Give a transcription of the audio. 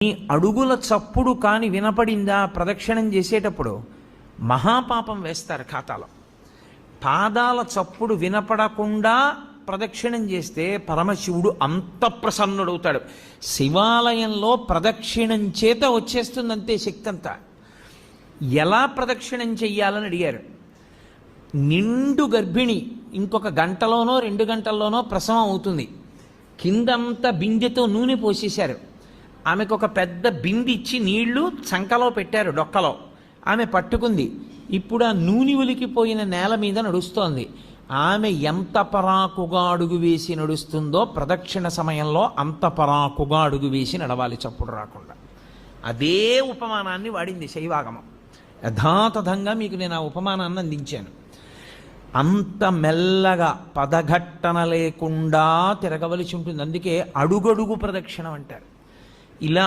నీ అడుగుల చప్పుడు కాని వినపడిందా ప్రదక్షిణం చేసేటప్పుడు మహాపాపం వేస్తారు ఖాతాలో. పాదాల చప్పుడు వినపడకుండా ప్రదక్షిణం చేస్తే పరమశివుడు అంత ప్రసన్నుడవుతాడు. శివాలయంలో ప్రదక్షిణం చేత వచ్చేస్తుందంతే శక్తి అంతా. ఎలా ప్రదక్షిణం చెయ్యాలని అడిగారు. నిండు గర్భిణి ఇంకొక గంటలోనో 2 గంటల్లోనో ప్రసవం అవుతుంది. కిందంతా బిందెతో నూనె పోసేశారు. ఆమెకు ఒక పెద్ద బింది ఇచ్చి నీళ్లు చంకలో పెట్టారు, డొక్కలో. ఆమె పట్టుకుంది. ఇప్పుడు ఆ నూనె ఒలికిపోయిన నేల మీద నడుస్తోంది. ఆమె ఎంత పరాకుగా అడుగు వేసి నడుస్తుందో ప్రదక్షిణ సమయంలో అంత పరాకుగా అడుగు వేసి నడవాలి, చప్పుడు రాకుండా. అదే ఉపమానాన్ని వాడింది శైవాగమం. యథాతథంగా మీకు నేను ఆ ఉపమానాన్ని అందించాను. అంత మెల్లగా పదఘట్టన లేకుండా తిరగవలసి ఉంటుంది. అందుకే అడుగడుగు ప్రదక్షిణం అంటారు. ఇలా